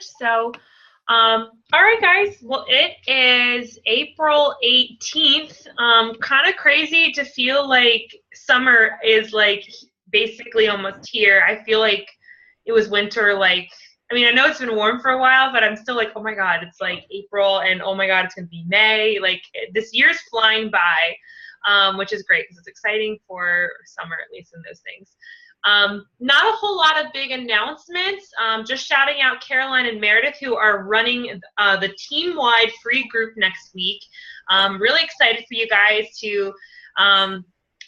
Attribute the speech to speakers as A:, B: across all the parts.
A: So, all right, guys. Well, it is April 18th. Kind of crazy to feel like summer is like basically almost here. I feel like it was winter. Like, I mean, I know it's been warm for a while, but I'm still like, oh my God, it's like April, and oh my God, it's gonna be May. Like, this year's flying by, which is great because it's exciting for summer, at least in those things. Not a whole lot of big announcements. Just shouting out Caroline and Meredith, who are running the team-wide free group next week. Really excited for you guys to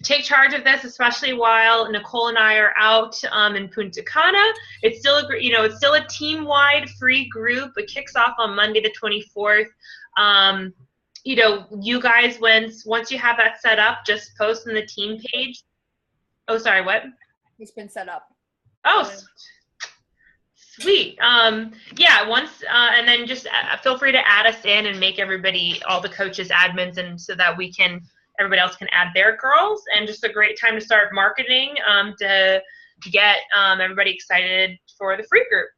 A: take charge of this, especially while Nicole and I are out in Punta Cana. It's still it's still a team-wide free group. It kicks off on Monday the 24th. You guys, once you have that set up, just post on the team page. Oh, sorry, what?
B: It's been set up.
A: Oh, sweet. Yeah, once, and then just feel free to add us in and make all the coaches admins, and so that everybody else can add their girls, and just a great time to start marketing to get everybody excited for the free group.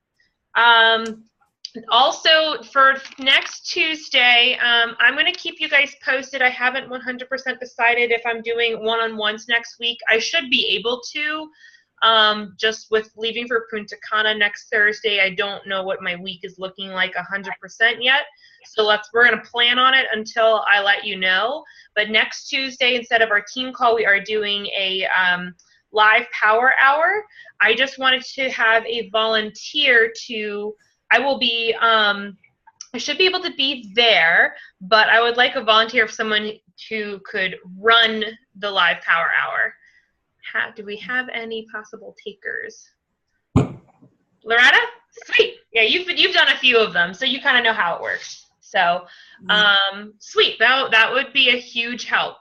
A: Also, for next Tuesday, I'm going to keep you guys posted. I haven't 100% decided if I'm doing one-on-ones next week. I should be able to. Just with leaving for Punta Cana next Thursday, I don't know what my week is looking like 100% yet. So we're going to plan on it until I let you know. But next Tuesday, instead of our team call, we are doing a live power hour. I just wanted to have a volunteer I should be able to be there, but I would like a volunteer of someone who could run the live power hour. Do we have any possible takers? Loretta? Sweet. Yeah, you've done a few of them, so you kind of know how it works. So, sweet. That would be a huge help.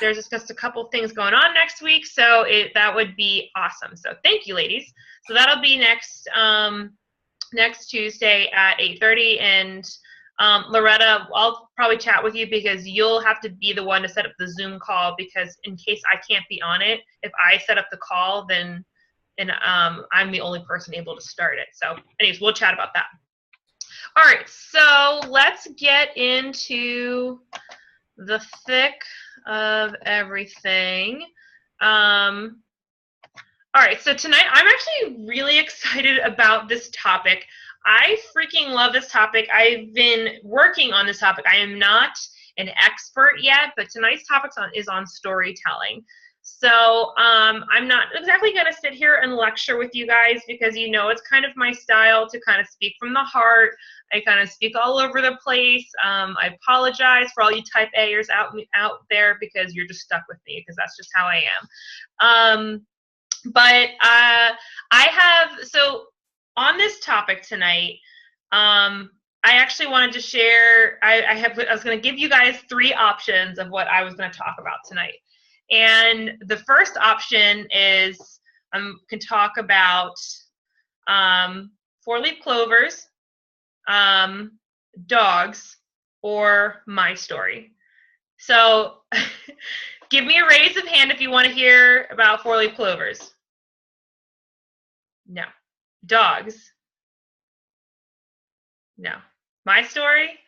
A: There's just a couple things going on next week, so that would be awesome. So thank you, ladies. So that'll be next Tuesday at 8:30, and Loretta, I'll probably chat with you because you'll have to be the one to set up the Zoom call, because in case I can't be on it, if I set up the call, then I'm the only person able to start it. So anyways, we'll chat about that. All right, so let's get into the thick of everything. All right, so tonight I'm actually really excited about this topic. I freaking love this topic. I've been working on this topic. I am not an expert yet, but tonight's topic is on storytelling. So I'm not exactly going to sit here and lecture with you guys, because it's kind of my style to kind of speak from the heart. I kind of speak all over the place. I apologize for all you type A'ers out there, because you're just stuck with me, because that's just how I am. But so on this topic tonight, I actually wanted to share, I was going to give you guys 3 options of what I was going to talk about tonight. And the first option is can talk about 4-leaf clovers, dogs, or my story. So give me a raise of hand if you want to hear about 4-leaf clovers. No. Dogs? No. My story?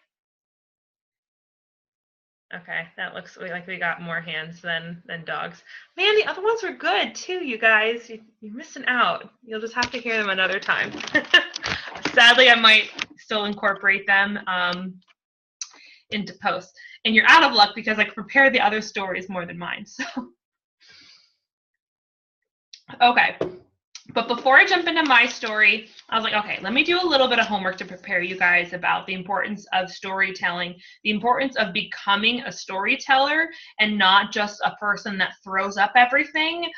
A: Okay, that looks like we got more hands than dogs. Man, the other ones were good too, you guys. You're missing out. You'll just have to hear them another time. Sadly, I might still incorporate them into post. And you're out of luck, because I prepared the other stories more than mine. So, okay. But before I jump into my story, I was like, okay, let me do a little bit of homework to prepare you guys about the importance of storytelling, the importance of becoming a storyteller and not just a person that throws up everything,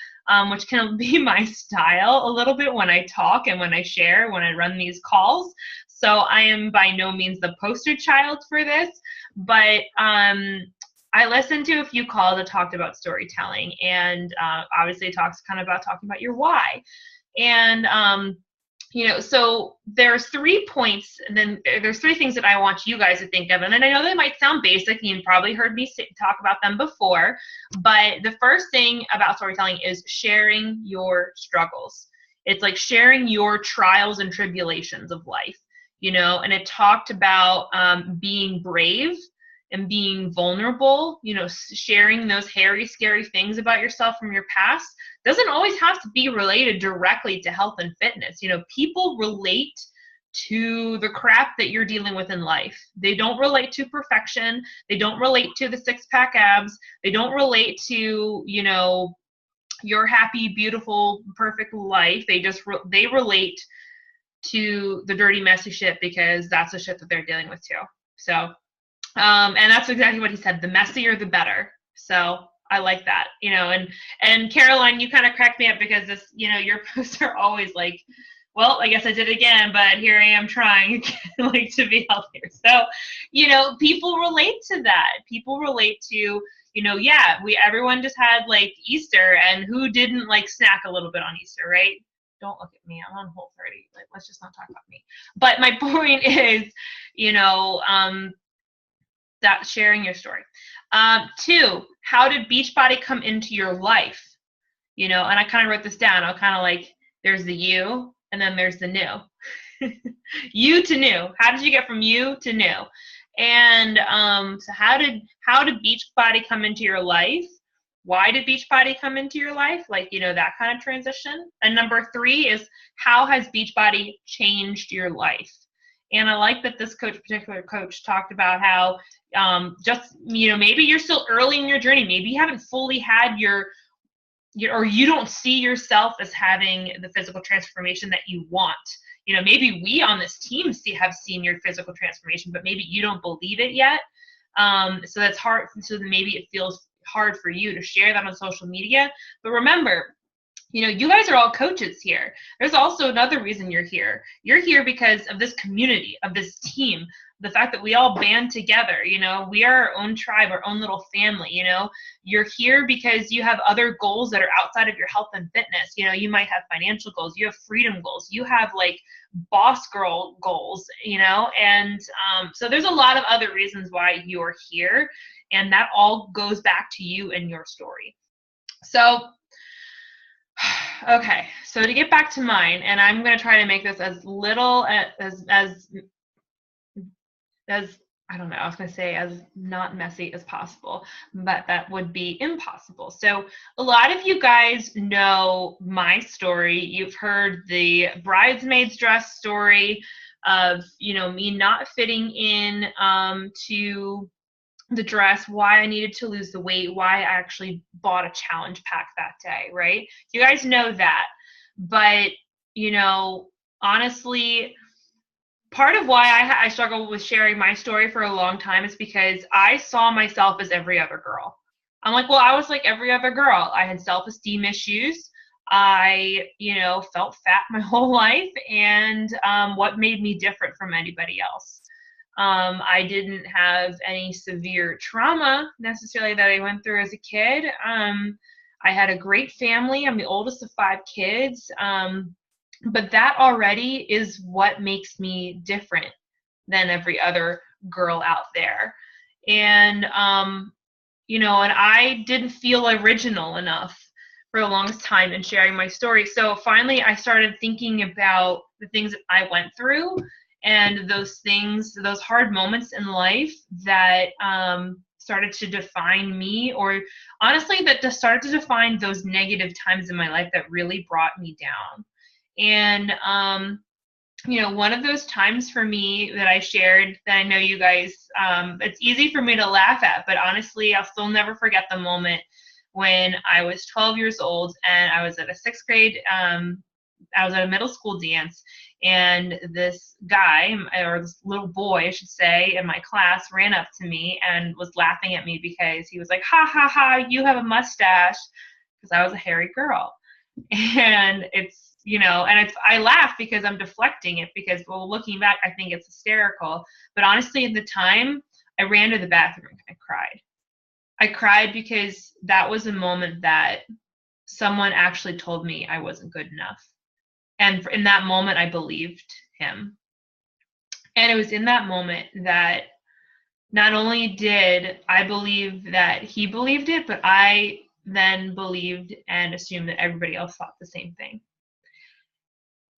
A: which can be my style a little bit when I talk and when I share, when I run these calls. So I am by no means the poster child for this, but I listened to a few calls that talked about storytelling, and obviously it talks kind of about talking about your why. And, so there's 3 points, and then there's 3 things that I want you guys to think of. And then I know they might sound basic, and you've probably heard me talk about them before, but the first thing about storytelling is sharing your struggles. It's like sharing your trials and tribulations of life, you know, and it talked about being brave and being vulnerable, you know, sharing those hairy, scary things about yourself from your past doesn't always have to be related directly to health and fitness. You know, people relate to the crap that you're dealing with in life. They don't relate to perfection. They don't relate to the six-pack abs. They don't relate to, you know, your happy, beautiful, perfect life. They relate to the dirty, messy shit because that's the shit that they're dealing with too. So, and that's exactly what he said. The messier, the better. So I like that, you know, and Caroline, you kind of cracked me up because this, you know, your posts are always like, well, I guess I did it again, but here I am trying again, like to be healthier. So, you know, people relate to that. People relate to, you know, yeah, everyone just had like Easter, and who didn't like snack a little bit on Easter, right? Don't look at me. I'm on Whole30. Like, let's just not talk about me. But my point is, you know, that sharing your story. 2, how did Beachbody come into your life? You know, and I kind of wrote this down. I kind of like, there's the you, and then there's the new. You to new. How did you get from you to new? And so how did Beachbody come into your life? Why did Beachbody come into your life? Like, you know, that kind of transition. And number 3 is, how has Beachbody changed your life? And I like that this particular coach talked about how just, you know, maybe you're still early in your journey. Maybe you haven't fully had or you don't see yourself as having the physical transformation that you want. You know, maybe we on this team have seen your physical transformation, but maybe you don't believe it yet. So that's hard. So maybe it feels hard for you to share that on social media. But remember, you know, you guys are all coaches here. There's also another reason you're here. You're here because of this community, of this team, the fact that we all band together. You know, we are our own tribe, our own little family. You know, you're here because you have other goals that are outside of your health and fitness. You know, you might have financial goals, you have freedom goals, you have like boss girl goals, you know, and so there's a lot of other reasons why you're here, and that all goes back to you and your story. So okay, so to get back to mine, and I'm going to try to make this as little as I don't know, I was going to say as not messy as possible, but that would be impossible. So a lot of you guys know my story. You've heard the bridesmaid's dress story of, you know, me not fitting in to the dress, why I needed to lose the weight, why I actually bought a challenge pack that day, right? You guys know that. But, you know, honestly, part of why I struggled with sharing my story for a long time is because I saw myself as every other girl. I'm like, well, I was like every other girl. I had self-esteem issues. I, you know, felt fat my whole life. And what made me different from anybody else? I didn't have any severe trauma necessarily that I went through as a kid. I had a great family. I'm the oldest of 5 kids. But that already is what makes me different than every other girl out there. And, you know, and I didn't feel original enough for the longest time in sharing my story. So finally, I started thinking about the things that I went through and those things, those hard moments in life that started to define me, or honestly, that just started to define those negative times in my life that really brought me down. And, you know, one of those times for me that I shared that I know you guys, it's easy for me to laugh at, but honestly, I'll still never forget the moment when I was 12 years old and I was at a 6th grade, I was at a middle school dance, and this guy, or this little boy, I should say, in my class ran up to me and was laughing at me because he was like, ha, ha, ha, you have a mustache, because I was a hairy girl. And it's, you know, and I laugh because I'm deflecting it because, well, looking back, I think it's hysterical. But honestly, at the time, I ran to the bathroom and I cried. I cried because that was a moment that someone actually told me I wasn't good enough. And in that moment, I believed him. And it was in that moment that not only did I believe that he believed it, but I then believed and assumed that everybody else thought the same thing.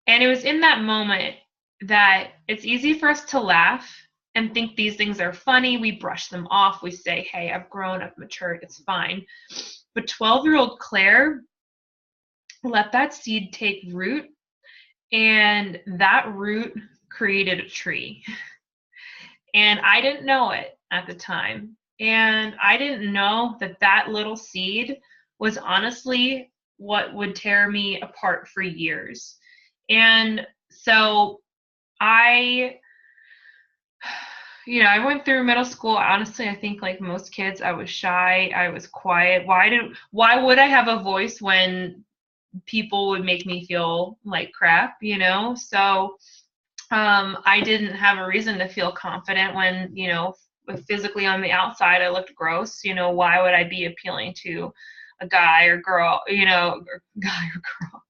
A: And it was in that moment that it's easy for us to laugh and think these things are funny. We brush them off. We say, hey, I've grown, I've matured, it's fine. But 12-year-old Claire let that seed take root, and that root created a tree. And I didn't know it at the time. And I didn't know that that little seed was honestly what would tear me apart for years. And so I, I went through middle school. Honestly, I think like most kids, I was shy. I was quiet. Why would I have a voice when people would make me feel like crap, So I didn't have a reason to feel confident when, physically on the outside I looked gross. Why would I be appealing to a guy or girl, or guy or girl,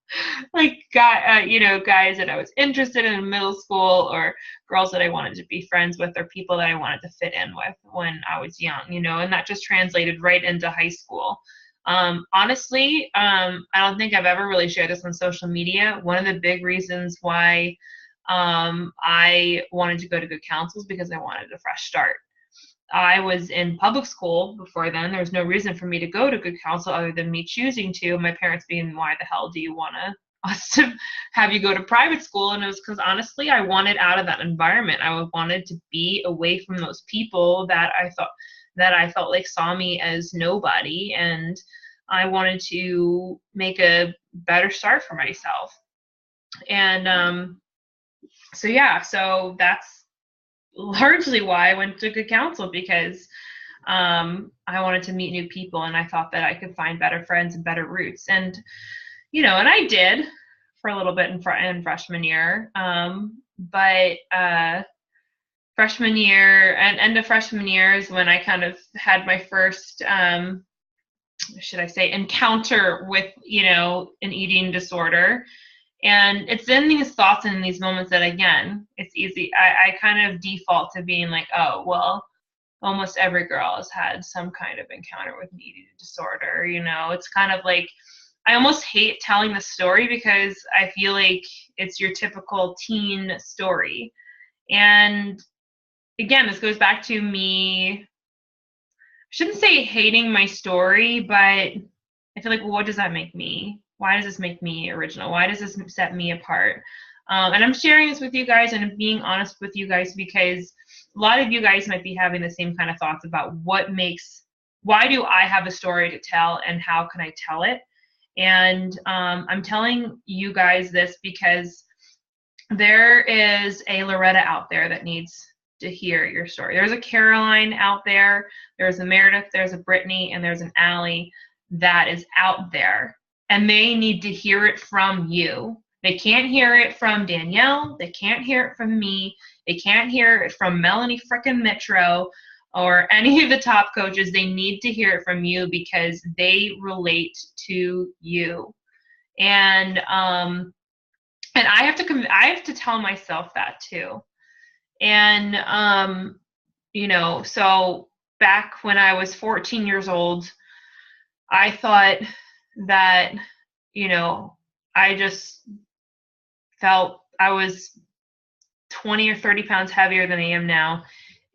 A: like guys that I was interested in middle school, or girls that I wanted to be friends with, or people that I wanted to fit in with when I was young, and that just translated right into high school. Honestly, I don't think I've ever really shared this on social media. One of the big reasons why I wanted to go to good counsel is because I wanted a fresh start. I was in public school before then. There was no reason for me to go to good counsel other than me choosing to. My parents being, why the hell do you want us to have you go to private school? And it was because honestly, I wanted out of that environment. I wanted to be away from those people that I felt like saw me as nobody, and I wanted to make a better start for myself. And so that's largely why I went to good counsel, because I wanted to meet new people, and I thought that I could find better friends and better roots. And and I did for a little bit in freshman year. But freshman year and end of freshman year is when I kind of had my first, should I say, encounter with, an eating disorder. And it's in these thoughts and in these moments that, again, it's easy. I kind of default to being like, oh, well, almost every girl has had some kind of encounter with an eating disorder. It's kind of like, I almost hate telling the story because I feel like it's your typical teen story. And again, this goes back to me, I shouldn't say hating my story, but I feel like, well, what does that make me? Why does this make me original? Why does this set me apart? And I'm sharing this with you guys and I'm being honest with you guys because a lot of you guys might be having the same kind of thoughts about why do I have a story to tell and how can I tell it? And I'm telling you guys this because there is a Loretta out there that needs to hear your story. There's a Caroline out there, there's a Meredith, there's a Brittany, and there's an Allie that is out there. And they need to hear it from you. They can't hear it from Danielle. They can't hear it from me. They can't hear it from Melanie frickin' Mitro or any of the top coaches. They need to hear it from you because they relate to you. And I have to tell myself that too. And so back when I was 14 years old, I thought that, I just felt I was 20 or 30 pounds heavier than I am now.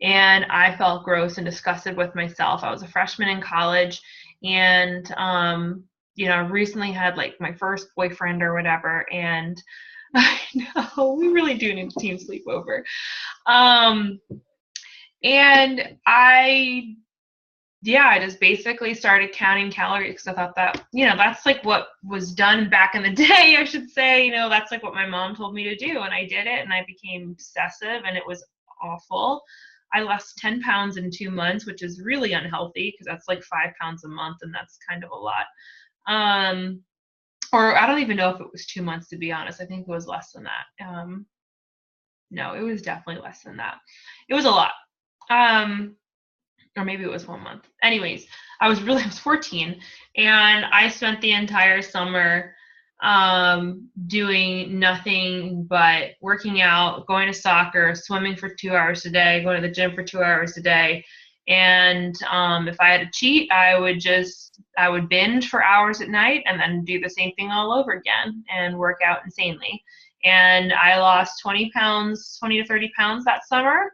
A: And I felt gross and disgusted with myself. I was a freshman in college and, I recently had like my first boyfriend or whatever. And I know we really do need a team sleepover. And I just basically started counting calories because I thought that, that's like what was done back in the day, I should say. That's like what my mom told me to do. And I did it and I became obsessive and it was awful. I lost 10 pounds in 2 months, which is really unhealthy because that's like 5 pounds a month and that's kind of a lot. Or I don't even know if it was 2 months, to be honest. I think it was less than that. No, it was definitely less than that. It was a lot. Or maybe it was 1 month. Anyways, I was 14 and I spent the entire summer doing nothing but working out, going to soccer, swimming for 2 hours a day, going to the gym for 2 hours a day. And if I had to cheat, I would binge for hours at night and then do the same thing all over again and work out insanely. and I lost 20 pounds, 20 to 30 pounds that summer.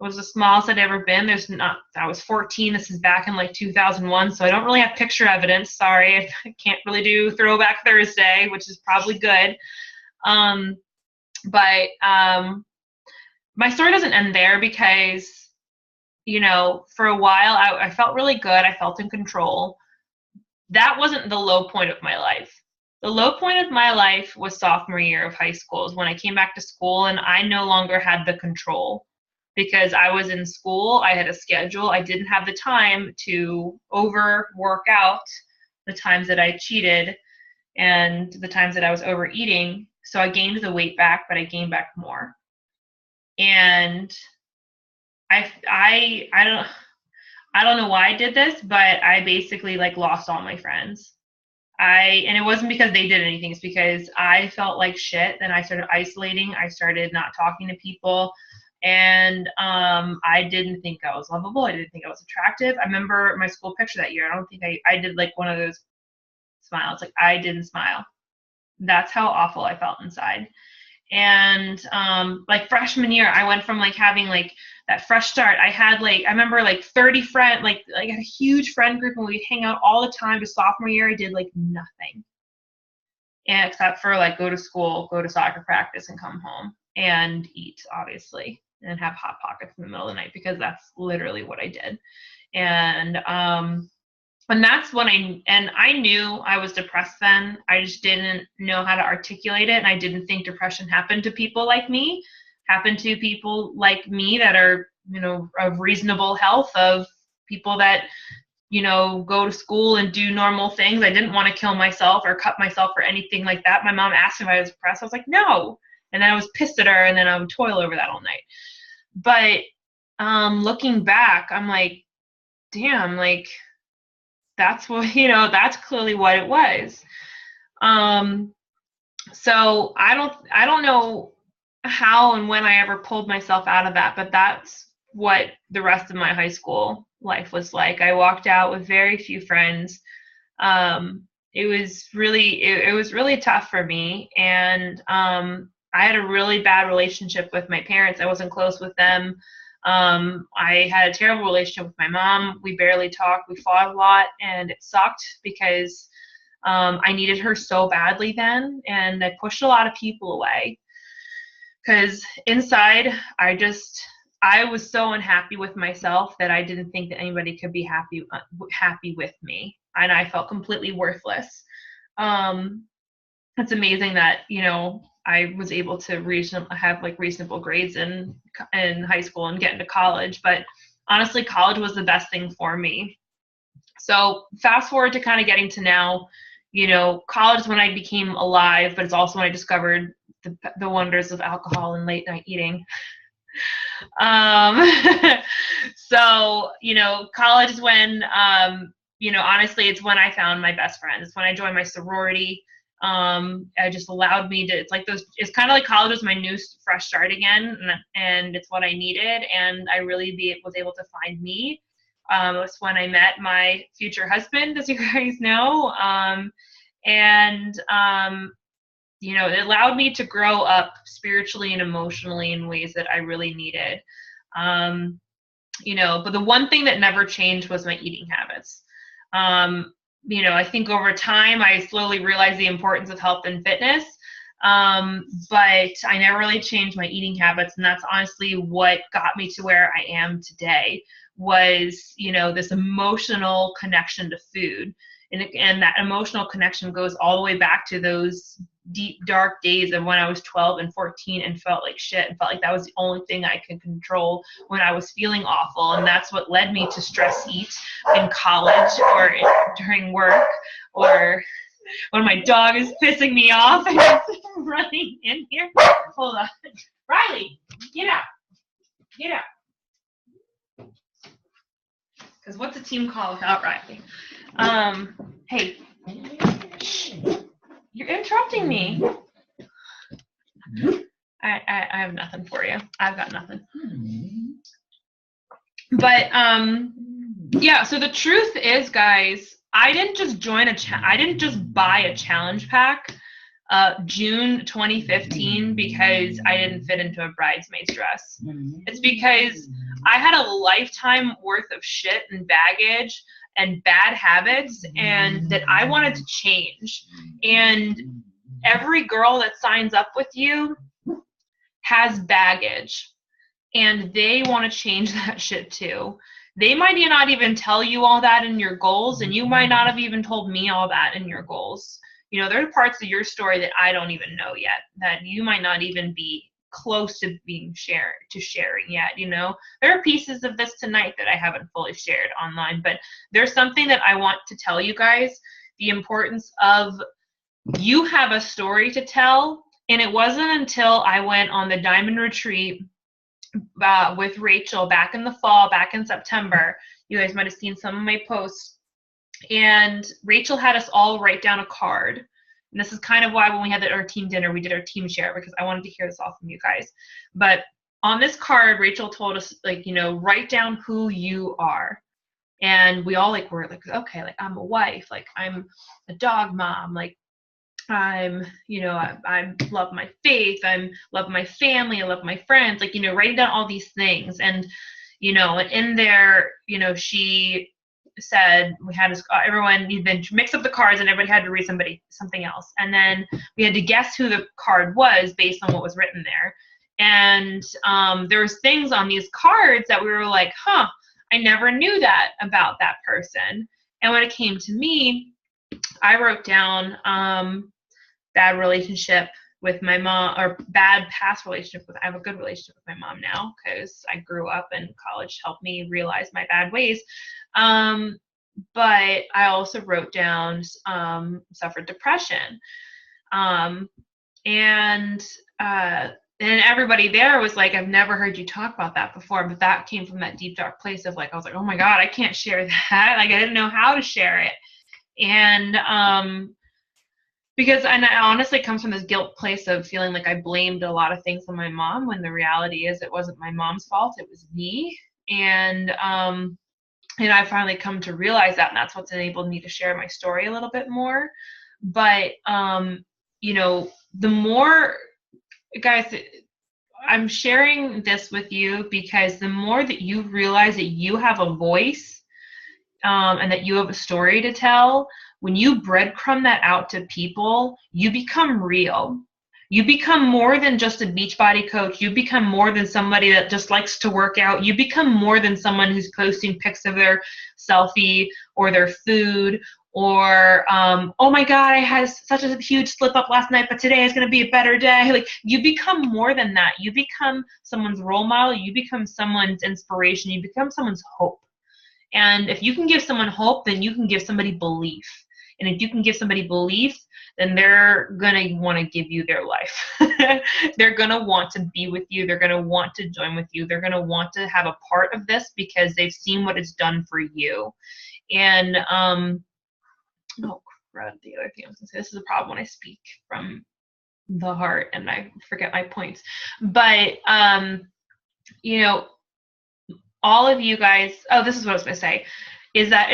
A: It was the smallest I'd ever been. I was 14. This is back in like 2001, so I don't really have picture evidence. Sorry, I can't really do Throwback Thursday, which is probably good. But my story doesn't end there because, you know, for a while I felt really good. I felt in control. That wasn't the low point of my life. The low point of my life was sophomore year of high school, is when I came back to school and I no longer had the control because I was in school. I had a schedule. I didn't have the time to overwork out the times that I cheated and the times that I was overeating. So I gained the weight back, but I gained back more. And I don't know why I did this, but I basically like lost all my friends. And it wasn't because they did anything. It's because I felt like shit. Then I started isolating. I started not talking to people. And I didn't think I was lovable. I didn't think I was attractive. I remember my school picture that year. I don't think I did like one of those smiles. Like I didn't smile. That's how awful I felt inside. And like freshman year, I went from like having like that fresh start. I remember like 30 friends, like I had a huge friend group and we'd hang out all the time. To sophomore year, I did like nothing. And except for like go to school, go to soccer practice and come home and eat, obviously, and have Hot Pockets in the middle of the night because that's literally what I did. And that's when I knew I was depressed then. I just didn't know how to articulate it. And I didn't think depression happened to people like me, happened to people like me that are, you know, of reasonable health, of people that, you know, go to school and do normal things. I didn't want to kill myself or cut myself or anything like that. My mom asked me if I was depressed. I was like, no. And then I was pissed at her and then I would toil over that all night. But looking back, I'm like, damn, like, that's what, you know, that's clearly what it was. So I don't know how and when I ever pulled myself out of that, but that's what the rest of my high school life was like. I walked out with very few friends. It was really tough for me. And I had a really bad relationship with my parents. I wasn't close with them. I had a terrible relationship with my mom. We barely talked. We fought a lot, and it sucked because I needed her so badly then, and I pushed a lot of people away because inside I was so unhappy with myself that I didn't think that anybody could be happy with me, and I felt completely worthless. It's amazing that, you know, I was able to have like reasonable grades in high school and get into college, but honestly, college was the best thing for me. So fast forward to kind of getting to now, you know, college is when I became alive, but it's also when I discovered the wonders of alcohol and late night eating. So, you know, college is when, you know, honestly, it's when I found my best friends. It's when I joined my sorority. It just allowed me to, it's kind of like college was my new fresh start again. And it's what I needed. And I really was able to find me. It was when I met my future husband, as you guys know. You know, it allowed me to grow up spiritually and emotionally in ways that I really needed. You know, but the one thing that never changed was my eating habits. You know, I think over time, I slowly realized the importance of health and fitness, but I never really changed my eating habits. And that's honestly what got me to where I am today was, you know, this emotional connection to food. And that emotional connection goes all the way back to those deep, dark days of when I was 12 and 14 and felt like shit and felt like that was the only thing I could control when I was feeling awful. And that's what led me to stress eat in college or during work, or when my dog is pissing me off and it's running in here. Hold on. Riley, get out. Get out. Because what's a team call without Riley? Hey. Shh. You're interrupting me. I have nothing for you. I've got nothing. But yeah, so the truth is, guys, I didn't just I didn't just buy a challenge pack. June 2015 because I didn't fit into a bridesmaid's dress. It's because I had a lifetime worth of shit and baggage and bad habits, and that I wanted to change. And every girl that signs up with you has baggage, and they want to change that shit too. They might not even tell you all that in your goals, and you might not have even told me all that in your goals. You know, there are parts of your story that I don't even know yet, that you might not even be close to being sharing yet. You know, there are pieces of this tonight that I haven't fully shared online, but there's something that I want to tell you guys: the importance of, you have a story to tell. And it wasn't until I went on the Diamond Retreat with Rachel back in the fall, back in September. You guys might have seen some of my posts. And Rachel had us all write down a card. And this is kind of why when we had our team dinner, we did our team share, because I wanted to hear this all from you guys. But on this card, Rachel told us, like, you know, write down who you are. And we all were like, okay, like, I'm a wife, like, I'm a dog mom, like, I'm, you know, I love my faith, I love my family, I love my friends, like, you know, writing down all these things. And, you know, and in there, you know, she said, we had everyone, then mix up the cards and everybody had to read something else. And then we had to guess who the card was based on what was written there. And there was things on these cards that we were like, huh, I never knew that about that person. And when it came to me, I wrote down bad relationship with my mom, or bad past relationship with, I have a good relationship with my mom now because I grew up and college helped me realize my bad ways. But I also wrote down suffered depression. And everybody there was like, I've never heard you talk about that before, but that came from that deep, dark place of like, I was like, oh my God, I can't share that. Like, I didn't know how to share it. And because, and it honestly comes from this guilt place of feeling like I blamed a lot of things on my mom, when the reality is it wasn't my mom's fault, it was me. And I finally come to realize that, and that's what's enabled me to share my story a little bit more. But, you know, the more, guys, I'm sharing this with you because the more that you realize that you have a voice, and that you have a story to tell, when you breadcrumb that out to people, you become real. You become more than just a Beachbody coach. You become more than somebody that just likes to work out. You become more than someone who's posting pics of their selfie or their food, or, oh my God, I had such a huge slip up last night, but today is going to be a better day. Like, you become more than that. You become someone's role model. You become someone's inspiration. You become someone's hope. And if you can give someone hope, then you can give somebody belief. And if you can give somebody belief, then they're going to want to give you their life. They're going to want to be with you. They're going to want to join with you. They're going to want to have a part of this because they've seen what it's done for you. And, oh, crud, the other thing I was going to say, this is a problem when I speak from the heart and I forget my points. But, you know, all of you guys, oh, this is what I was going to say, is that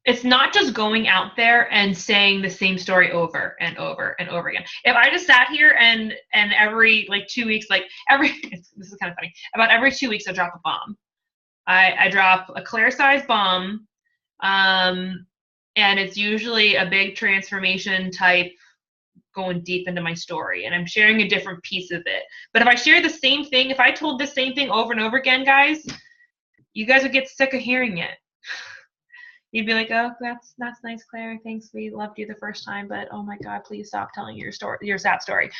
A: it's not just going out there and saying the same story over and over and over again. If I just sat here and every 2 weeks, this is kind of funny, about every 2 weeks I drop a bomb. I drop a Claire size bomb, and it's usually a big transformation type, going deep into my story, and I'm sharing a different piece of it. But if I share the same thing, if I told the same thing over and over again, guys, you guys would get sick of hearing it. You'd be like, oh, that's nice, Claire. Thanks. We loved you the first time, but oh my God, please stop telling your story, your sad story.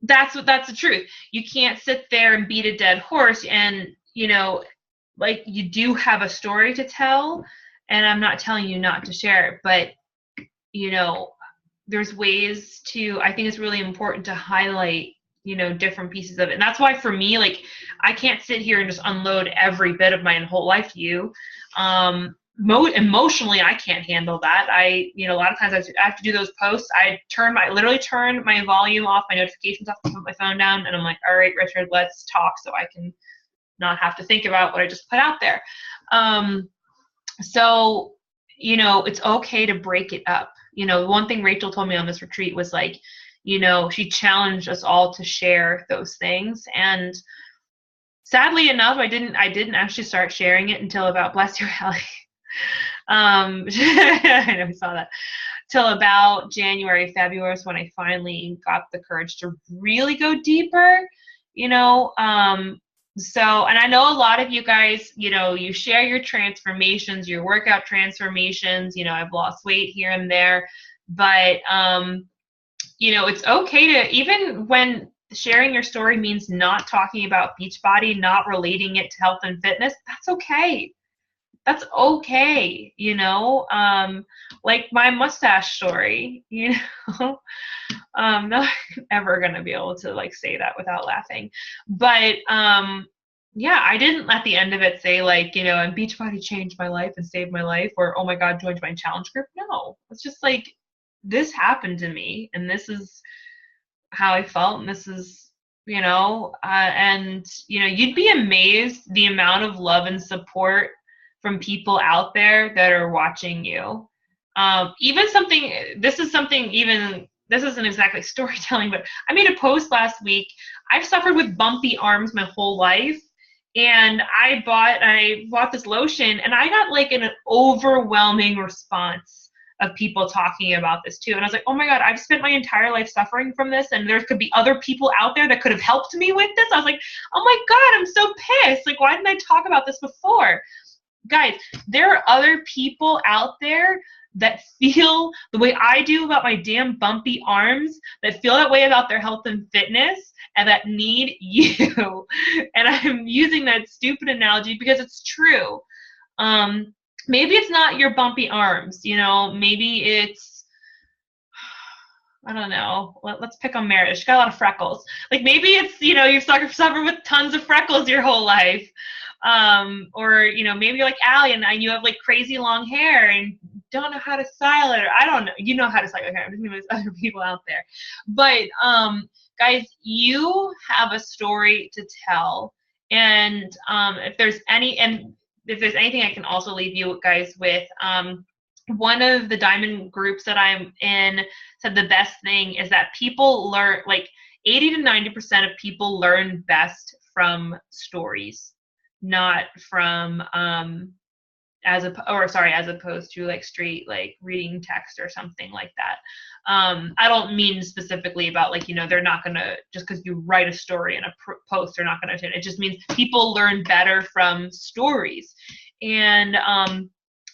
A: That's the truth. You can't sit there and beat a dead horse. And, you know, like, you do have a story to tell, and I'm not telling you not to share it, but, you know, there's ways to, I think it's really important to highlight, you know, different pieces of it. And that's why for me, like, I can't sit here and just unload every bit of my whole life to you. Emotionally, I can't handle that. You know, a lot of times I have to do those posts. I literally turn my volume off, my notifications off, put my phone down, and I'm like, all right, Richard, let's talk so I can not have to think about what I just put out there. So, you know, it's okay to break it up. you know, one thing Rachel told me on this retreat was like, you know, she challenged us all to share those things. And sadly enough, I didn't actually start sharing it until about, bless your Hallie. I know we saw that. Till about January, February is when I finally got the courage to really go deeper, you know. So, and I know a lot of you guys, you know, you share your transformations, your workout transformations, you know, I've lost weight here and there, but, you know, it's okay to, even when sharing your story means not talking about Beachbody, not relating it to health and fitness, that's okay. That's okay, you know, like my mustache story, you know, not ever going to be able to like say that without laughing, but, yeah, I didn't at the end of it say like, you know, and Beachbody changed my life and saved my life, or, oh my God, joined my challenge group. No, it's just like, this happened to me and this is how I felt. And this is, you know, and, you know, you'd be amazed the amount of love and support from people out there that are watching you. Even something, this isn't exactly storytelling, but I made a post last week. I've suffered with bumpy arms my whole life. And I bought this lotion, and I got like an overwhelming response of people talking about this too. And I was like, oh my God, I've spent my entire life suffering from this, and there could be other people out there that could have helped me with this. I was like, oh my God, I'm so pissed. Like, why didn't I talk about this before? Guys, there are other people out there that feel the way I do about my damn bumpy arms, that feel that way about their health and fitness, and that need you. And I'm using that stupid analogy because it's true. Maybe it's not your bumpy arms, you know, maybe it's, I don't know. Let's pick on Meredith. She's got a lot of freckles. Like maybe it's, you know, you've suffered with tons of freckles your whole life. Or, you know, maybe you're like Allie and you have like crazy long hair and don't know how to style it. Or I don't know. You know how to style your hair. There's other people out there. But guys, you have a story to tell. And if there's anything I can also leave you guys with, one of the diamond groups that I'm in said the best thing is that people learn, like 80 to 90% of people learn best from stories, not from as opposed to like straight like reading text or something like that. I don't mean specifically about like, you know, they're not gonna, just because you write a story in a post, they're not gonna, it just means people learn better from stories. And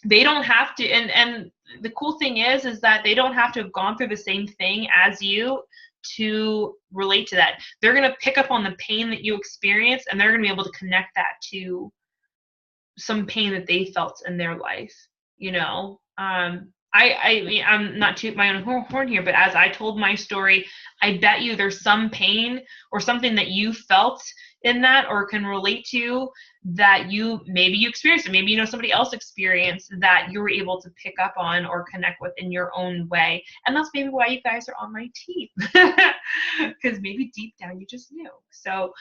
A: they don't have to, and the cool thing is that they don't have to have gone through the same thing as you to relate to that. They're going to pick up on the pain that you experience, and they're going to be able to connect that to some pain that they felt in their life, you know. I'm not tooting my own horn here, but as I told my story, I bet you there's some pain or something that you felt in that or can relate to that maybe you experienced it, maybe you know somebody else experienced that you were able to pick up on or connect with in your own way. And that's maybe why you guys are on my team, because maybe deep down you just knew. So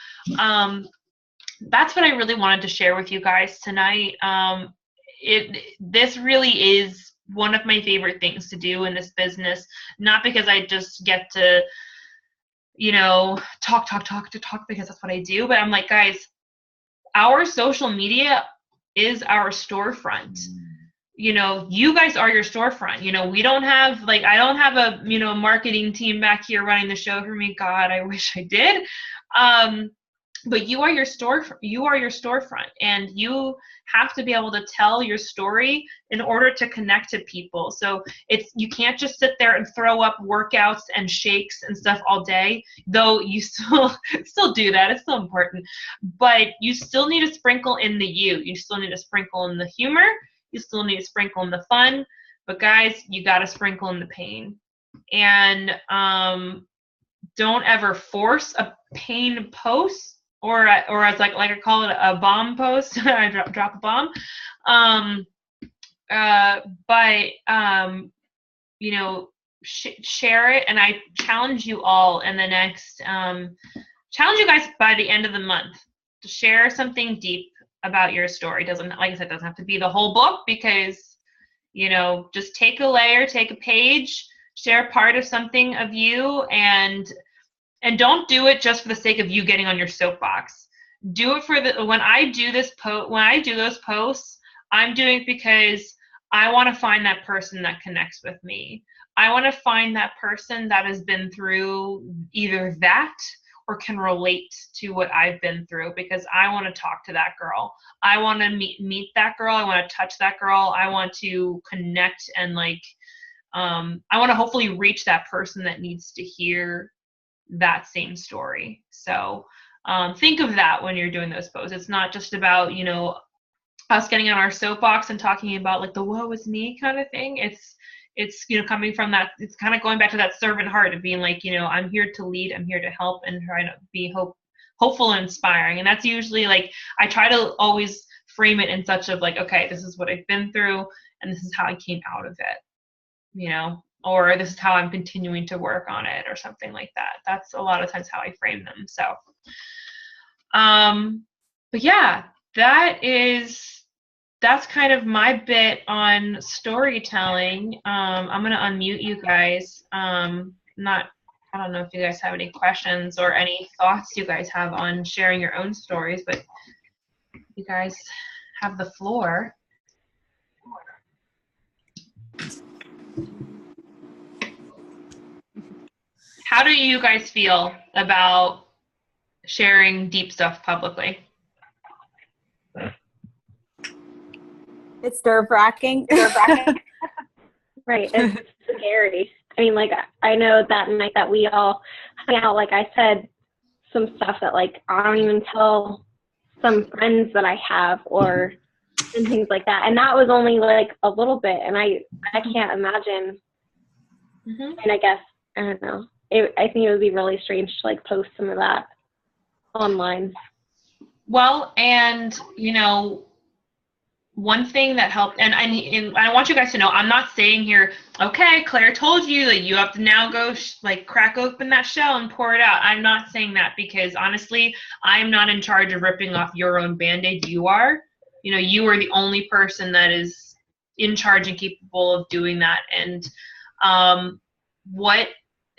A: that's what I really wanted to share with you guys tonight. This really is one of my favorite things to do in this business, not because I just get to, you know, talk because that's what I do, but I'm like, guys, our social media is our storefront. You know, you guys are your storefront. You know, we don't have, like, I don't have a, you know, marketing team back here running the show for me. God, I wish I did. But you are your storefront, and you have to be able to tell your story in order to connect to people. So you can't just sit there and throw up workouts and shakes and stuff all day, though you still do that. It's still important, but you still need to sprinkle in the you still need to sprinkle in the humor, you still need to sprinkle in the fun, but guys, you got to sprinkle in the pain. And don't ever force a pain post, or as like I call it, a bomb post. I drop a bomb. But you know, share it. And I challenge you all in the next, challenge you guys by the end of the month to share something deep about your story. Doesn't, like I said, doesn't have to be the whole book, because You know, just take a layer, take a page, share part of something of you, and don't do it just for the sake of you getting on your soapbox. Do it for the when I do those posts, I'm doing it because I want to find that person that connects with me. I want to find that person that has been through either that or can relate to what I've been through, because I want to talk to that girl. I want to meet that girl. I want to touch that girl. I want to connect and like I want to hopefully reach that person that needs to hear that same story. So think of that when you're doing those posts. It's not just about, you know, us getting on our soapbox and talking about like the woe is me kind of thing. It's you know, coming from that, it's kind of going back to that servant heart of being like, you know, I'm here to lead, I'm here to help, and try to be hopeful and inspiring. And that's usually like, I try to always frame it in such of like, okay, this is what I've been through and this is how I came out of it, you know, or this is how I'm continuing to work on it or something like that. That's a lot of times how I frame them. So but yeah, that's kind of my bit on storytelling. I'm gonna unmute you guys. I don't know if you guys have any questions or any thoughts you guys have on sharing your own stories, but you guys have the floor. How do you guys feel about sharing deep stuff publicly?
B: It's nerve-wracking.
C: Right. It's scary. I mean, like, I know that night that we all hung out, like I said, some stuff that, like, I don't even tell some friends that I have and things like that. And that was only, like, a little bit. And I can't imagine. Mm-hmm. And I guess, I don't know. I think it would be really strange to, like, post some of that online.
A: Well, and, you know, one thing that helped, and I want you guys to know, I'm not saying here, okay, Claire told you that you have to now go like crack open that shell and pour it out. I'm not saying that, because honestly, I'm not in charge of ripping off your own Band-Aid. You are. You know, you are the only person that is in charge and capable of doing that. And what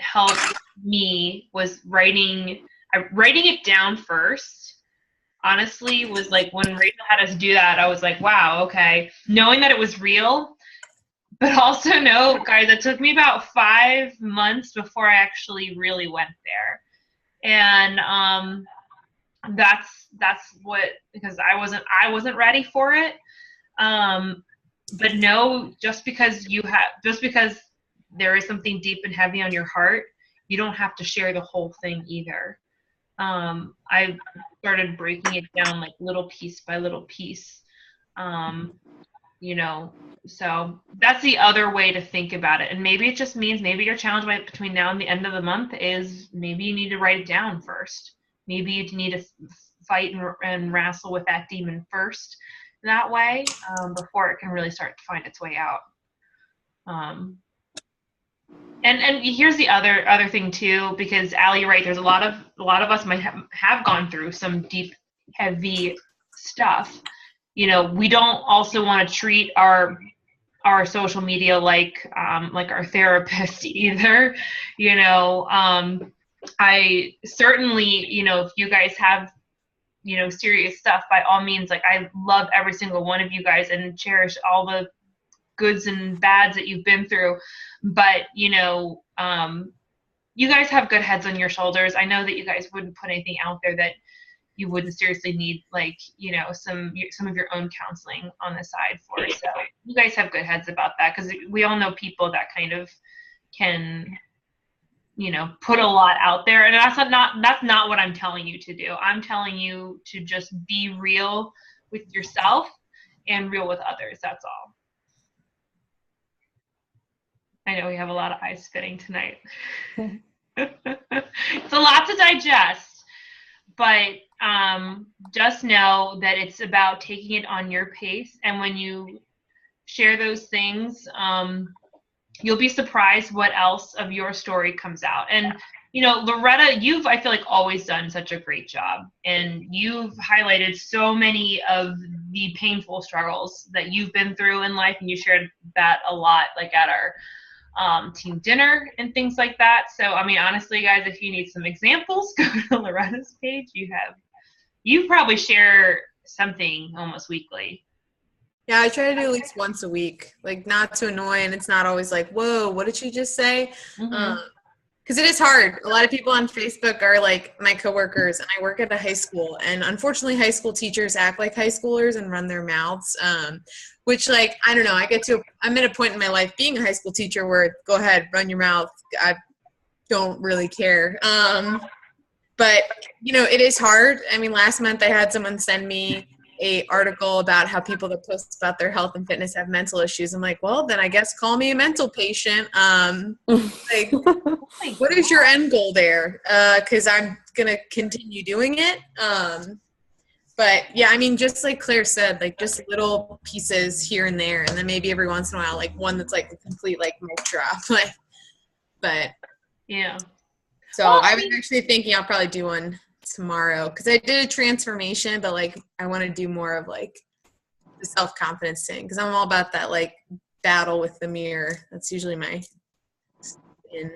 A: helped me was writing it down first. Honestly, was like when Rachel had us do that, I was like, wow, okay. Knowing that it was real, but also know, guys, it took me about 5 months before I actually really went there. And that's what, because I wasn't ready for it. But no, just because there is something deep and heavy on your heart, you don't have to share the whole thing either. I started breaking it down like little piece by little piece, you know, so that's the other way to think about it. And maybe it just means maybe your challenge between now and the end of the month is maybe you need to write it down first. Maybe you need to fight and wrestle with that demon first that way, before it can really start to find its way out. And here's the other thing too, because Allie, you're right. There's a lot of us might have gone through some deep, heavy stuff. You know, we don't also want to treat our social media like our therapist either. You know, I certainly, you know, if you guys have, you know, serious stuff, by all means, like I love every single one of you guys and cherish all the goods and bads that you've been through. But, you know, you guys have good heads on your shoulders. I know that you guys wouldn't put anything out there that you wouldn't seriously need, like, you know, some of your own counseling on the side for. So you guys have good heads about that, because we all know people that kind of can, you know, put a lot out there. And that's not what I'm telling you to do. I'm telling you to just be real with yourself and real with others. That's all. I know we have a lot of eyes spinning tonight. It's a lot to digest, but just know that it's about taking it on your pace. And when you share those things, you'll be surprised what else of your story comes out. And, you know, Loretta, you've, I feel like, always done such a great job. And you've highlighted so many of the painful struggles that you've been through in life, and you shared that a lot, like at our team dinner and things like that. So, I mean, honestly, guys, if you need some examples, go to Loretta's page. You probably share something almost weekly.
D: Yeah, I try to do at least once a week, like not to annoy, and it's not always like, whoa, what did she just say? Because it is hard. A lot of people on Facebook are like my coworkers, and I work at a high school, and unfortunately high school teachers act like high schoolers and run their mouths, which, like, I don't know, I'm at a point in my life being a high school teacher where, go ahead, run your mouth. I don't really care. But, you know, it is hard. I mean, last month I had someone send me a article about how people that post about their health and fitness have mental issues. I'm like, well, then I guess call me a mental patient. Like, what is your end goal there? Because I'm going to continue doing it. But yeah, I mean, just like Claire said, like just little pieces here and there. And then maybe every once in a while, like one that's like a complete like mic drop. Like, but
A: yeah.
D: So well, I was actually thinking I'll probably do one tomorrow, because I did a transformation, but like I want to do more of like the self-confidence thing, because I'm all about that like battle with the mirror. That's usually my spin.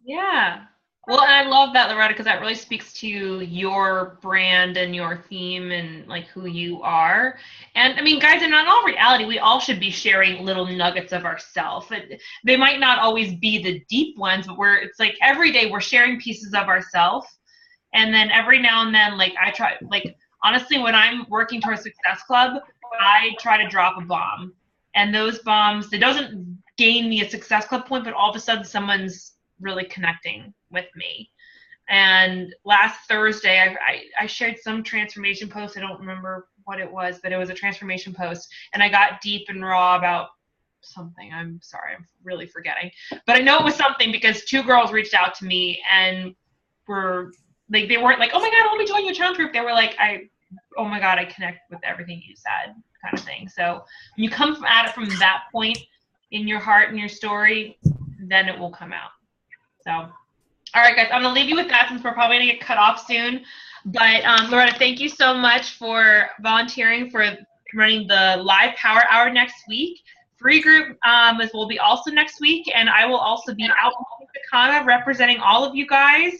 A: Yeah. Well, and I love that, Loretta, because that really speaks to your brand and your theme and like who you are. And I mean, guys, in all reality, we all should be sharing little nuggets of ourselves. They might not always be the deep ones, but it's like every day we're sharing pieces of ourselves. And then every now and then, like I try, like honestly, when I'm working towards Success Club, I try to drop a bomb. And those bombs, it doesn't gain me a Success Club point, but all of a sudden someone's really connecting with me. And last Thursday, I shared some transformation post. I don't remember what it was, but it was a transformation post. And I got deep and raw about something. I'm sorry, I'm really forgetting. But I know it was something because two girls reached out to me and were like, they weren't like, oh my God, let me join your challenge group. They were like, oh my God, I connect with everything you said, kind of thing. So when you come at it from that point in your heart and your story, then it will come out. So, all right, guys, I'm going to leave you with that since we're probably going to get cut off soon. But Loretta, thank you so much for volunteering for running the live power hour next week. Free group will be also next week, and I will also be out in Tacoma representing all of you guys.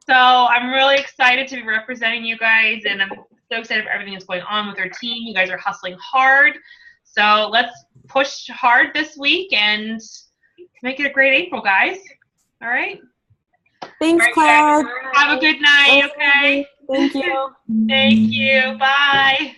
A: So I'm really excited to be representing you guys, and I'm so excited for everything that's going on with our team. You guys are hustling hard. So let's push hard this week and make it a great April, guys. All right?
B: Thanks,
A: all right,
B: Claire.
A: guys. Have a good night, okay?
B: Thank you.
A: Thank you. Bye.